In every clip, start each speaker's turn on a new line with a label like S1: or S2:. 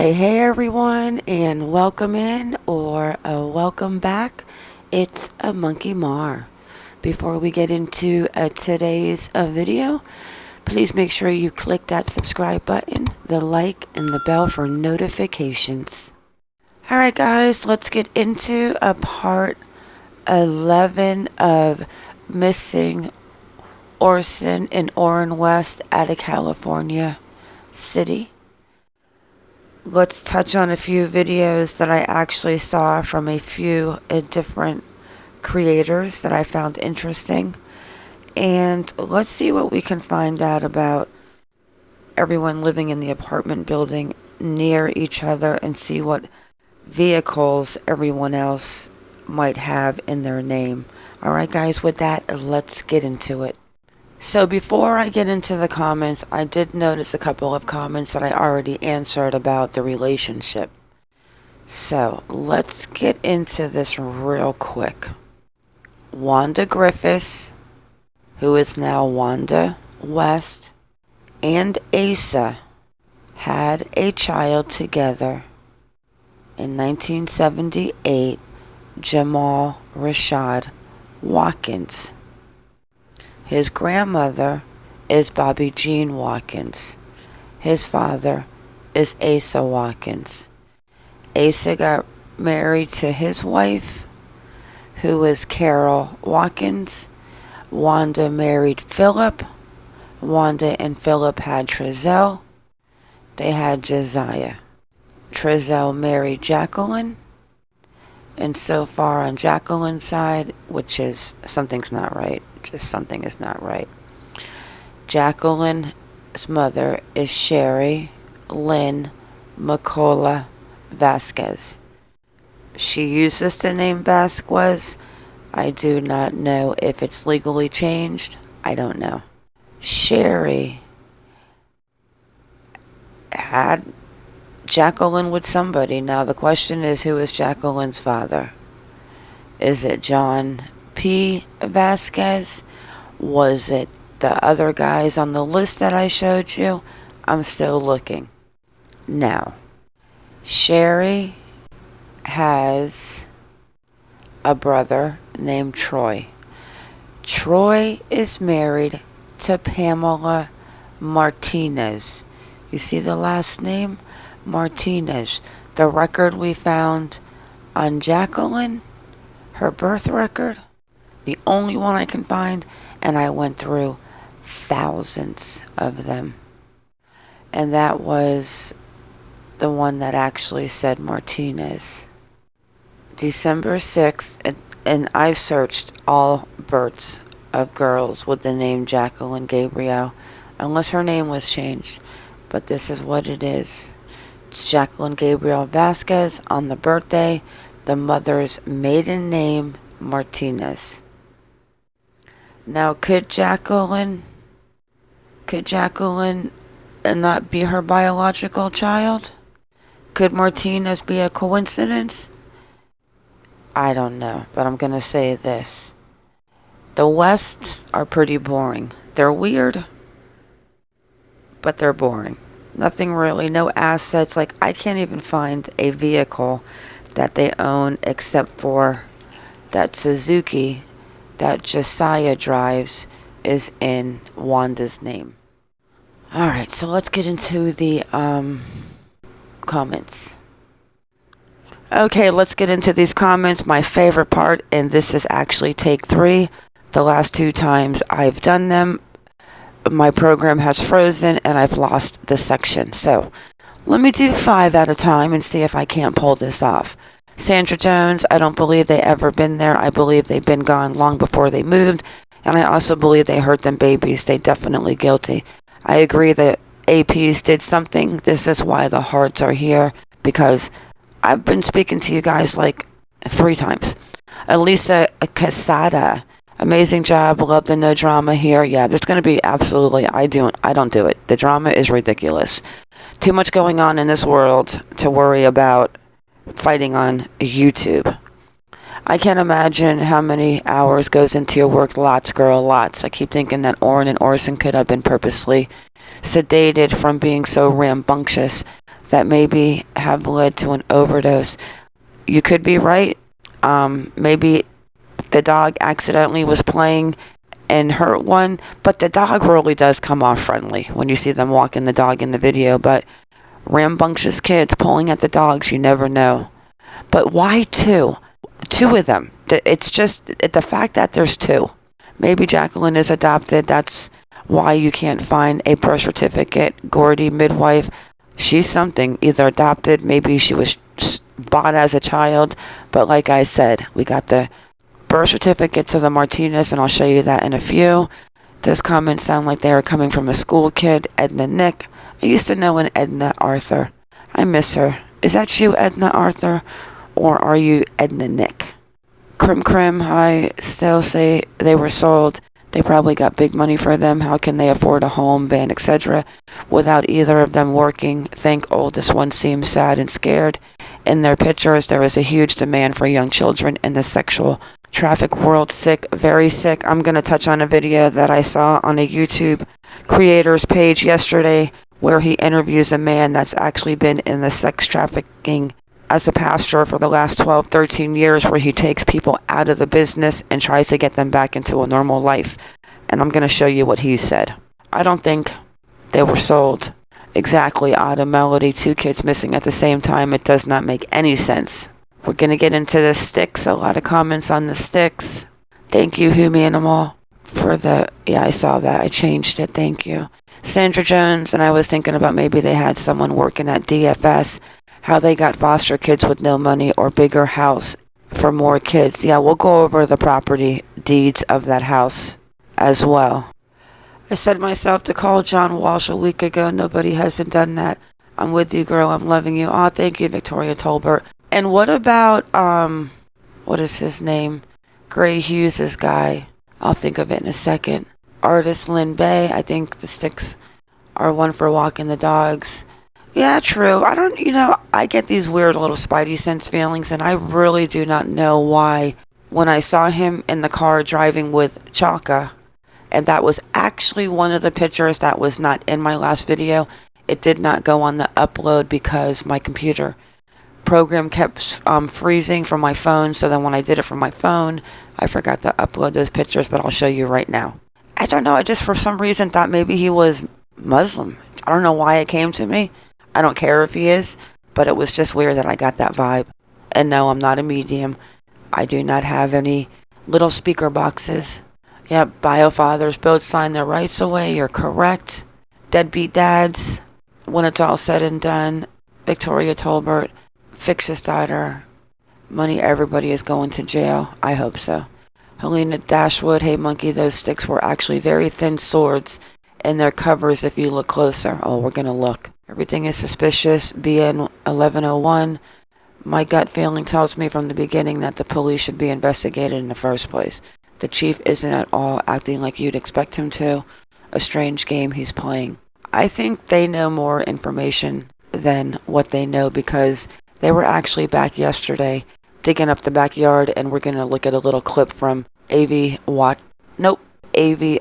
S1: Hey everyone, and welcome in or welcome back. It's a Monkey Mar. Before we get into today's video, please make sure you click that subscribe button, the like, and the bell for notifications. Alright guys, let's get into part 11 of Missing Orson and Orrin West out of California City. Let's touch on a few videos that I actually saw from a few different creators that I found interesting. And let's see what we can find out about everyone living in the apartment building near each other and see what vehicles everyone else might have in their name. Alright guys, with that, let's get into it. So before I get into the comments, I did notice a couple of comments that I already answered about the relationship. So let's get into this real quick. Wanda Griffiths, who is now Wanda West, and Asa had a child together in 1978, Jamal Rashad Watkins. His grandmother is Bobby Jean Watkins. His father is Asa Watkins. Asa got married to his wife, who is Carol Watkins. Wanda married Philip. Wanda and Philip had Trazell. They had Josiah. Trazell married Jacqueline. And so far on Jacqueline's side, which is something's not right. Just something is not right. Jacqueline's mother is Sherry Lynn McCullough Vasquez. She uses the name Vasquez. I do not know if it's legally changed. I don't know. Sherry had Jacqueline with somebody. Now the question is, who is Jacqueline's father? Is it John P. Vasquez? Was it the other guys on the list that I showed you? I'm still looking. Now, Sherry has a brother named Troy. Troy is married to Pamela Martinez. You see the last name? Martinez. The record we found on Jacqueline, her birth record, the only one I can find, and I went through thousands of them. And that was the one that actually said Martinez. December 6th, and I've searched all births of girls with the name Jacqueline Gabriel, unless her name was changed. But this is what it is. It's Jacqueline Gabriel Vasquez on the birthday, the mother's maiden name, Martinez. Now, could Jacqueline not be her biological child? Could Martinez be a coincidence? I don't know, but I'm going to say this. The Wests are pretty boring. They're weird, but they're boring. Nothing really, no assets. Like, I can't even find a vehicle that they own except for that Suzuki that Josiah drives is in Wanda's name. Alright, so let's get into the comments. Okay, let's get into these comments. My favorite part, and this is actually take 3. The last 2 times I've done them, my program has frozen and I've lost the section. So let me do 5 at a time and see if I can't pull this off. Sandra Jones, I don't believe they ever been there. I believe they've been gone long before they moved. And I also believe they hurt them babies. They definitely guilty. I agree that APs did something. This is why the hearts are here. Because I've been speaking to you guys like 3 times. Elisa Casada, amazing job. Love the no drama here. Yeah, there's going to be absolutely, I don't do it. The drama is ridiculous. Too much going on in this world to worry about fighting on YouTube. I can't imagine how many hours goes into your work. Lots, girl, lots. I keep thinking that Orrin and Orson could have been purposely sedated from being so rambunctious that maybe have led to an overdose. You could be right. Maybe the dog accidentally was playing and hurt one, but the dog really does come off friendly when you see them walking the dog in the video. But rambunctious kids pulling at the dogs, you never know. But why two? Two of them. It's just the fact that there's two. Maybe Jacqueline is adopted. That's why you can't find a birth certificate. Gordy, midwife, she's something. Either adopted, maybe she was bought as a child. But like I said, we got the birth certificates of the Martinez, and I'll show you that in a few. Those comments sound like they are coming from a school kid. Edna Nick. I used to know an Edna Arthur. I miss her. Is that you, Edna Arthur? Or are you Edna Nick? Crim, I still say they were sold. They probably got big money for them. How can they afford a home, van, etc. without either of them working? Think oldest one seems sad and scared. In their pictures, there is a huge demand for young children in the sexual traffic world. Sick, very sick. I'm going to touch on a video that I saw on a YouTube creators page yesterday where he interviews a man that's actually been in the sex trafficking as a pastor for the last 12, 13 years, where he takes people out of the business and tries to get them back into a normal life. And I'm going to show you what he said. I don't think they were sold. Exactly, Autumn Melody, 2 kids missing at the same time. It does not make any sense. We're going to get into the sticks. A lot of comments on the sticks. Thank you, Who Manimal, for the... Yeah, I saw that. I changed it. Thank you. Sandra Jones, and I was thinking about maybe they had someone working at DFS, how they got foster kids with no money or bigger house for more kids. Yeah, we'll go over the property deeds of that house as well. I said myself to call John Walsh a week ago. Nobody hasn't done that. I'm with you, girl. I'm loving you. Oh, thank you, Victoria Tolbert. And what about, what is his name? Gray Hughes' guy. I'll think of it in a second. Artist Lynn Bay. I think the sticks are one for walking the dogs. Yeah, true. I get these weird little spidey sense feelings, and I really do not know why. When I saw him in the car driving with Chaka, and that was actually one of the pictures that was not in my last video, it did not go on the upload because my computer program kept freezing from my phone. So then when I did it from my phone, I forgot to upload those pictures, but I'll show you right now. I don't know. I just for some reason thought maybe he was Muslim. I don't know why it came to me. I don't care if he is, but it was just weird that I got that vibe. And no, I'm not a medium. I do not have any little speaker boxes. Yep, biofathers both sign their rights away. You're correct. Deadbeat dads. When it's all said and done, Victoria Tolbert, fictitious daughter. Money, everybody is going to jail. I hope so. Helena Dashwood, hey monkey, those sticks were actually very thin swords in their covers if you look closer. Oh, we're going to look. Everything is suspicious. BN 1101. My gut feeling tells me from the beginning that the police should be investigated in the first place. The chief isn't at all acting like you'd expect him to. A strange game he's playing. I think they know more information than what they know because they were actually back yesterday digging up the backyard, and we're going to look at a little clip from AV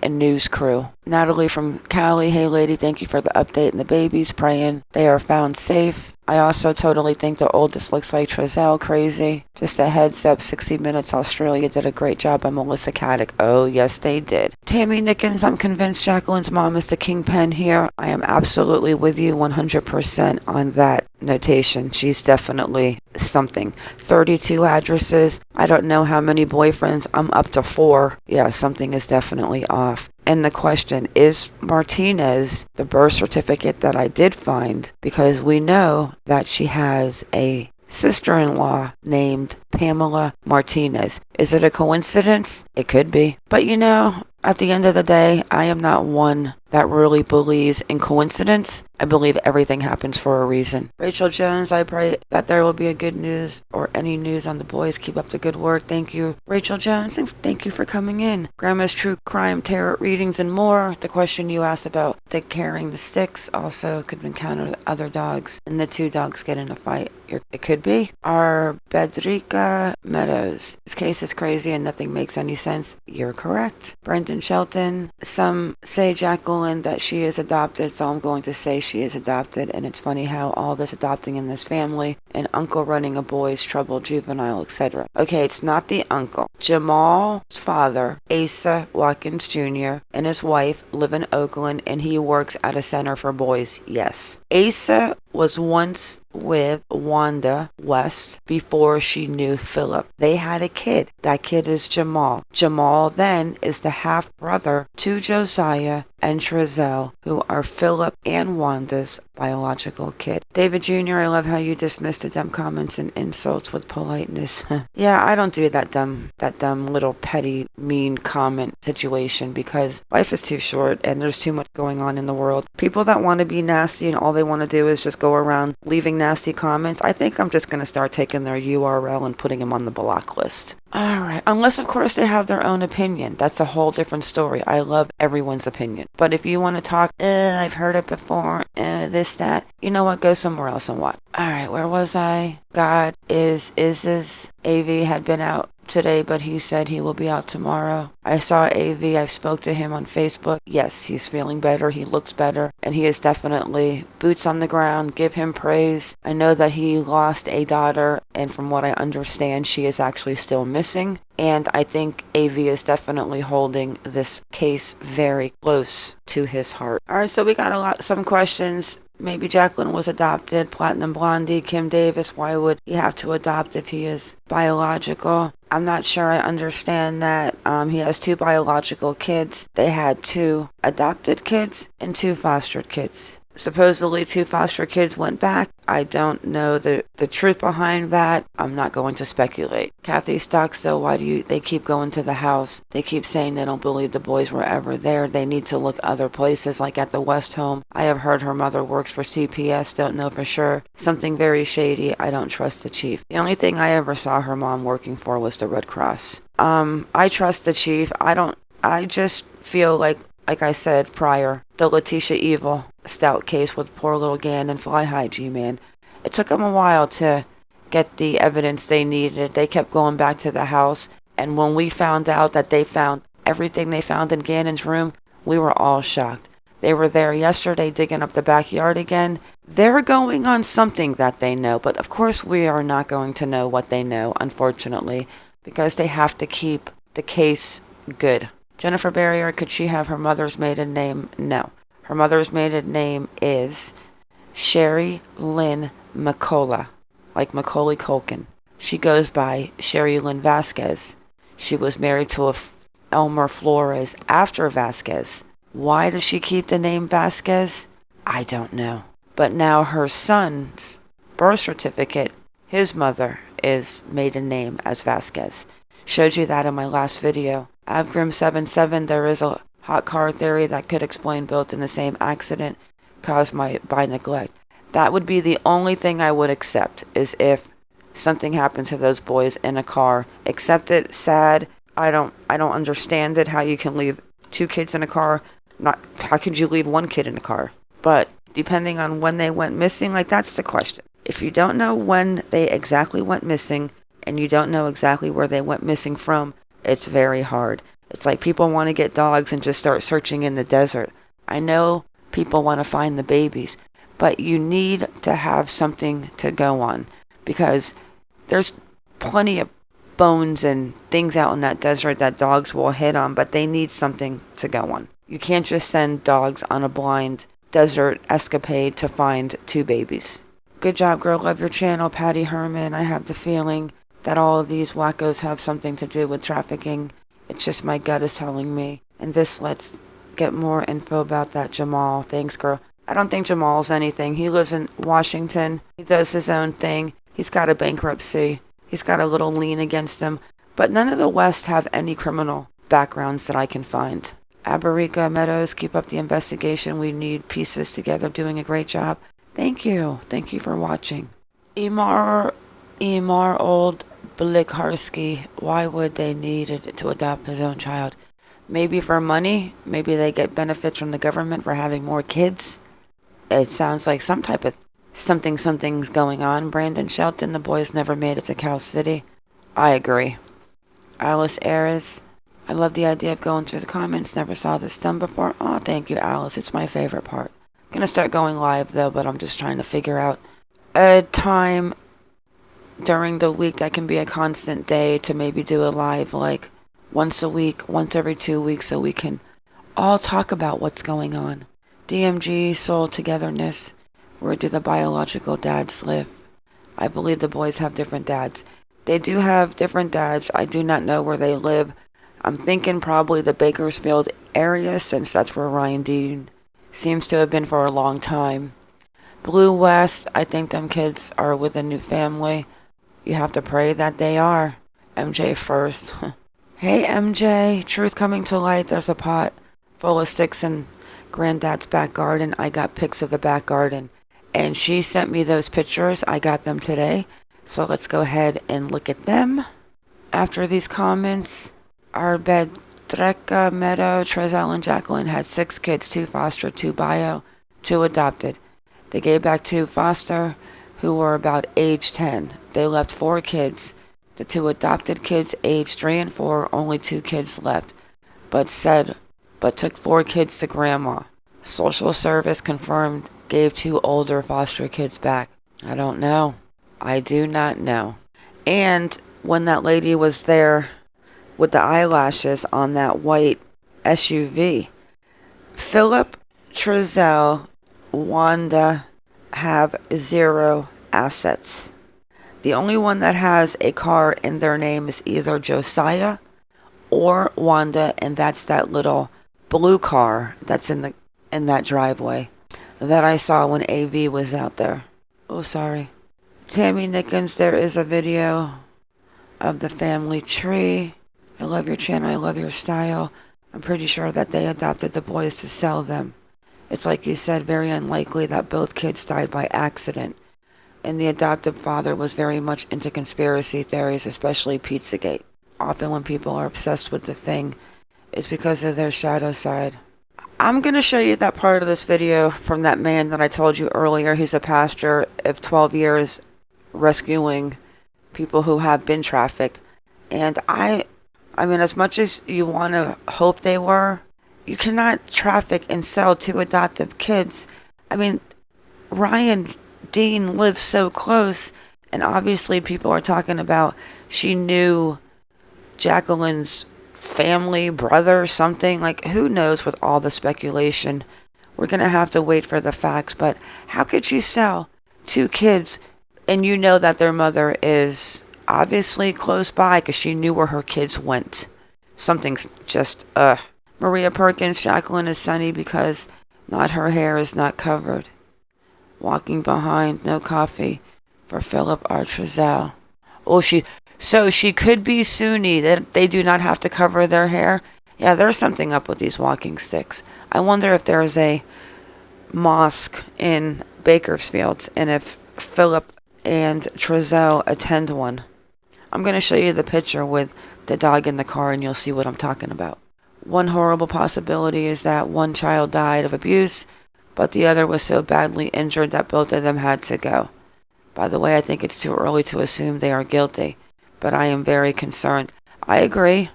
S1: and News Crew. Natalie from Cali, hey lady, thank you for the update and the babies, praying they are found safe. I also totally think the oldest looks like Trazell, crazy. Just a heads up, 60 Minutes Australia did a great job on Melissa Caddick. Oh, yes, they did. Tammy Nickens, I'm convinced Jacqueline's mom is the kingpin here. I am absolutely with you 100% on that notation. She's definitely something. 32 addresses. I don't know how many boyfriends. I'm up to 4. Yeah, something is definitely off. And the question, is Martinez the birth certificate that I did find? Because we know that she has a sister-in-law named Pamela Martinez. Is it a coincidence? It could be. But at the end of the day, I am not one that really believes in coincidence. I believe everything happens for a reason. Rachel Jones, I pray that there will be a good news or any news on the boys. Keep up the good work. Thank you, Rachel Jones, and thank you for coming in. Grandma's True Crime Tarot Readings and more. The question you asked about the carrying the sticks also could encounter other dogs, and the 2 dogs get in a fight. It could be. Our Bedrika Meadows. This case is crazy and nothing makes any sense. You're correct. Brendan Shelton. Some say Jacqueline Jacqueline that she is adopted, so I'm going to say she is adopted. And it's funny how all this adopting in this family, an uncle running a boys' trouble juvenile, etc. Okay, it's not the uncle. Jamal's father, Asa Watkins Jr., and his wife live in Oakland, and he works at a center for boys. Yes. Asa was once with Wanda West before she knew Philip. They had a kid. That kid is Jamal. Jamal then is the half-brother to Josiah and Trazell, who are Philip and Wanda's biological kid. David Jr., I love how you dismiss the dumb comments and insults with politeness. Yeah, I don't do that dumb little petty, mean comment situation because life is too short and there's too much going on in the world. People that want to be nasty and all they want to do is just go around leaving nasty comments, I think I'm just going to start taking their URL and putting them on the block list. Alright, unless of course they have their own opinion. That's a whole different story. I love everyone's opinion. But if you want to talk, I've heard it before, this, that, you know what, go somewhere else and what. Alright, where was I? God is AV had been out today, but he said he will be out tomorrow. I saw AV, I spoke to him on Facebook. Yes, he's feeling better, he looks better, and he is definitely boots on the ground. Give him praise. I know that he lost a daughter, and from what I understand, she is actually still missing. And I think AV is definitely holding this case very close to his heart. Alright, so we got some questions. Maybe Jacqueline was adopted. Platinum Blondie, Kim Davis, why would he have to adopt if he is biological? I'm not sure I understand that. He has 2 biological kids. They had 2 adopted kids and 2 fostered kids. Supposedly 2 foster kids went back. I don't know the truth behind that. I'm not going to speculate. Kathy Stockstill, why do they keep going to the house? They keep saying they don't believe the boys were ever there. They need to look other places, like at the West home. I have heard her mother works for CPS, don't know for sure. Something very shady. I don't trust the chief. The only thing I ever saw her mom working for was the Red Cross. I trust the chief. I just feel like I said prior, the Letitia Evil Stout case with poor little Gann and Fly High G-Man. It took them a while to get the evidence they needed. They kept going back to the house, and when we found out that they found everything they found in Gannon's room, we were all shocked. They were there yesterday digging up the backyard again. They're going on something that they know, but of course we are not going to know what they know, unfortunately, because they have to keep the case good. Jennifer Barrier, could she have her mother's maiden name? No. Her mother's maiden name is Sherry Lynn McCullough, like Macaulay Culkin. She goes by Sherry Lynn Vasquez. She was married to Elmer Flores after Vasquez. Why does she keep the name Vasquez? I don't know. But now her son's birth certificate, his mother is maiden name as Vasquez. Showed you that in my last video. Avgrim77, there is a hot car theory that could explain both in the same accident caused by neglect. That would be the only thing I would accept, is if something happened to those boys in a car. Accept it, sad. I don't understand it, how you can leave 2 kids in a car. How could you leave 1 kid in a car? But depending on when they went missing, that's the question. If you don't know when they exactly went missing, and you don't know exactly where they went missing from, it's very hard. It's like people want to get dogs and just start searching in the desert. I know people want to find the babies, but you need to have something to go on, because there's plenty of bones and things out in that desert that dogs will hit on, but they need something to go on. You can't just send dogs on a blind desert escapade to find 2 babies. Good job, girl. Love your channel, Patty Herman. I have the feeling that all of these wackos have something to do with trafficking. It's just my gut is telling me. And this lets get more info about that Jamal. Thanks, girl. I don't think Jamal's anything. He lives in Washington. He does his own thing. He's got a bankruptcy. He's got a little lien against him. But none of the West have any criminal backgrounds that I can find. Abarica Meadows, keep up the investigation. We need pieces together. Doing a great job. Thank you. Thank you for watching. Imar Old Blikharski, why would they need it to adopt his own child? Maybe for money? Maybe they get benefits from the government for having more kids? It sounds like some type of something's going on. Brandon Shelton, the boys never made it to Cal City. I agree. Alice Ayres, I love the idea of going through the comments. Never saw this done before. Oh, thank you, Alice. It's my favorite part. Gonna start going live though, but I'm just trying to figure out a time during the week that can be a constant day to maybe do a live like once a week, once every 2 weeks, so we can all talk about what's going on. DMG, soul togetherness. Where do the biological dads live? I believe the boys have different dads. They do have different dads. I do not know where they live. I'm thinking probably the Bakersfield area, since that's where Ryan Dean seems to have been for a long time. Blue West, I think them kids are with a new family. You have to pray that they are. MJ first. Hey MJ, truth coming to light. There's a pot full of sticks in Granddad's back garden. I got pics of the back garden, and she sent me those pictures. I got them today, so let's go ahead and look at them. After these comments, our bed Treka, Meadow, Trazell and Jacqueline had 6 kids, 2 foster, 2 bio, 2 adopted. They gave back 2 foster, who were about age 10. They left 4 kids. The 2 adopted kids, aged 3 and 4, only 2 kids left, but took 4 kids to grandma. Social service confirmed gave 2 older foster kids back. I don't know. I do not know. And when that lady was there with the eyelashes on that white SUV, Philip, Trazell, Wanda have 0 assets. The only one that has a car in their name is either Josiah or Wanda, and that's that little blue car that's in that driveway that I saw when AV was out there. Oh, sorry. Tammy Nickens, there is a video of the family tree. I love your channel. I love your style. I'm pretty sure that they adopted the boys to sell them. It's like you said, very unlikely that both kids died by accident. And the adoptive father was very much into conspiracy theories, especially Pizzagate. Often when people are obsessed with the thing, it's because of their shadow side. I'm going to show you that part of this video from that man that I told you earlier. He's a pastor of 12 years rescuing people who have been trafficked. And I mean, as much as you want to hope they were, you cannot traffic and sell 2 adoptive kids. I mean, Ryan Dean lives so close, and obviously people are talking about she knew Jacqueline's family, brother, something. Like, who knows with all the speculation. We're going to have to wait for the facts, but how could you sell 2 kids and you know that their mother is obviously close by because she knew where her kids went? Something's just, Maria Perkins, Jacqueline is sunny because not her hair is not covered. Walking behind, no coffee for Philip R. Trazell. Oh, so she could be Sunni, that they do not have to cover their hair. Yeah, there's something up with these walking sticks. I wonder if there's a mosque in Bakersfield and if Philip and Trazell attend one. I'm going to show you the picture with the dog in the car and you'll see what I'm talking about. One horrible possibility is that one child died of abuse, but the other was so badly injured that both of them had to go. By the way, I think it's too early to assume they are guilty, but I am very concerned. I agree.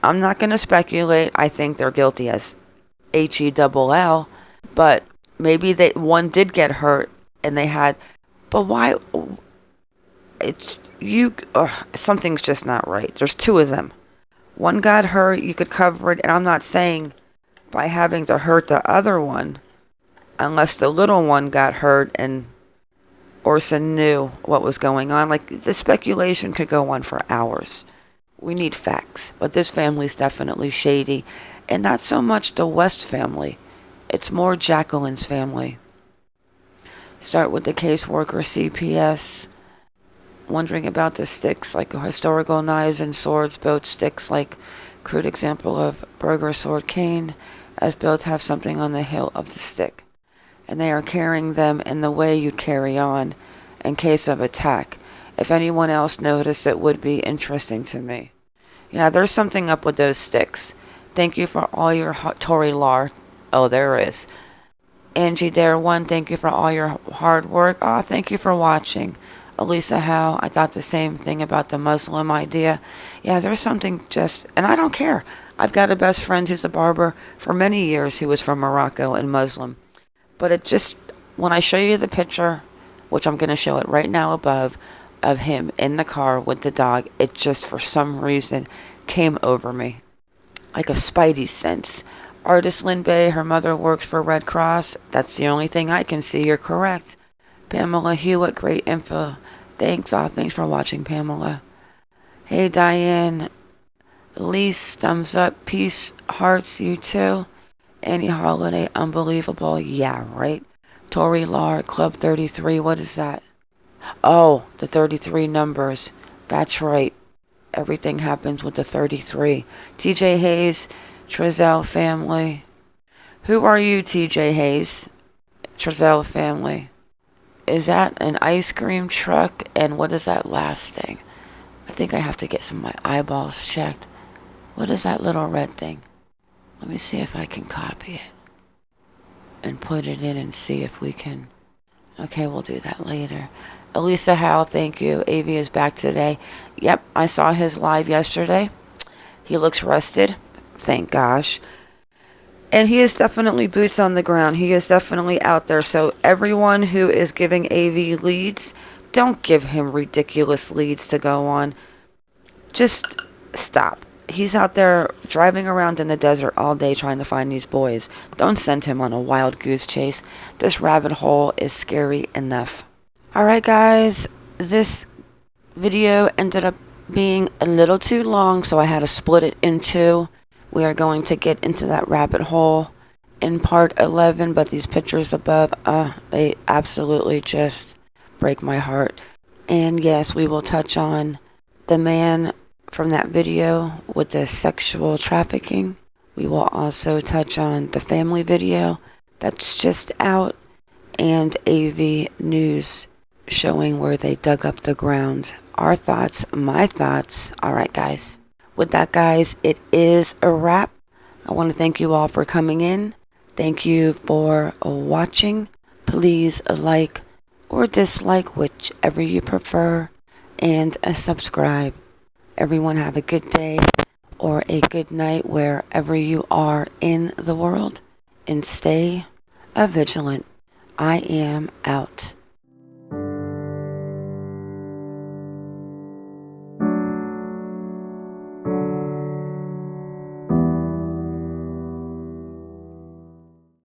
S1: I'm not going to speculate. I think they're guilty as HELL, but maybe one did get hurt and they had, but why? Something's just not right. There's 2 of them. One got hurt, you could cover it, and I'm not saying by having to hurt the other one, unless the little one got hurt and Orson knew what was going on. Like, the speculation could go on for hours. We need facts. But this family's definitely shady. And not so much the West family. It's more Jacqueline's family. Start with the caseworker CPS. Wondering about the sticks, like historical knives and swords, both sticks like crude example of burger sword cane, as both have something on the hilt of the stick. And they are carrying them in the way you'd carry on in case of attack. If anyone else noticed, it would be interesting to me. Yeah, there's something up with those sticks. Thank you for all your Tory Lar. Oh, there is. Angie Dare 1, thank you for all your hard work. Oh, thank you for watching. Elisa Howe, I thought the same thing about the Muslim idea. Yeah, there's something just, and I don't care. I've got a best friend who's a barber for many years who was from Morocco and Muslim. But it just, when I show you the picture, which I'm going to show it right now above, of him in the car with the dog, it just for some reason came over me. Like a spidey sense. Artist Lynn Bay, her mother works for Red Cross. That's the only thing I can see. You're correct. Pamela Hewitt, great info. Thanks for watching, Pamela. Hey, Diane. Elise, thumbs up. Peace, hearts, you too. Any holiday, unbelievable. Yeah, right. Tori Lar, Club 33. What is that? Oh, the 33 numbers. That's right. Everything happens with the 33. TJ Hayes, Trazell family. Who are you, TJ Hayes? Trazell family. Is that an ice cream truck? And what is that last thing? I think I have to get some of my eyeballs checked. What is that little red thing? Let me see if I can copy it and put it in and see if we can. Okay, we'll do that later. Elisa Howe, thank you. AV is back today. Yep, I saw his live yesterday. He looks rested. Thank gosh. And he is definitely boots on the ground. He is definitely out there. So everyone who is giving AV leads, don't give him ridiculous leads to go on. Just stop. He's out there driving around in the desert all day trying to find these boys. Don't send him on a wild goose chase. This rabbit hole is scary enough. Alright guys, this video ended up being a little too long, so I had to split it in two. We are going to get into that rabbit hole in part 11, but these pictures above, they absolutely just break my heart. And yes, we will touch on the man from that video with the sexual trafficking. We will also touch on the family video that's just out and AV news showing where they dug up the ground. Our thoughts, my thoughts. Alright guys. With that guys, it is a wrap. I want to thank you all for coming in. Thank you for watching. Please like or dislike, whichever you prefer, and subscribe. Everyone have a good day or a good night wherever you are in the world, and stay vigilant. I am out.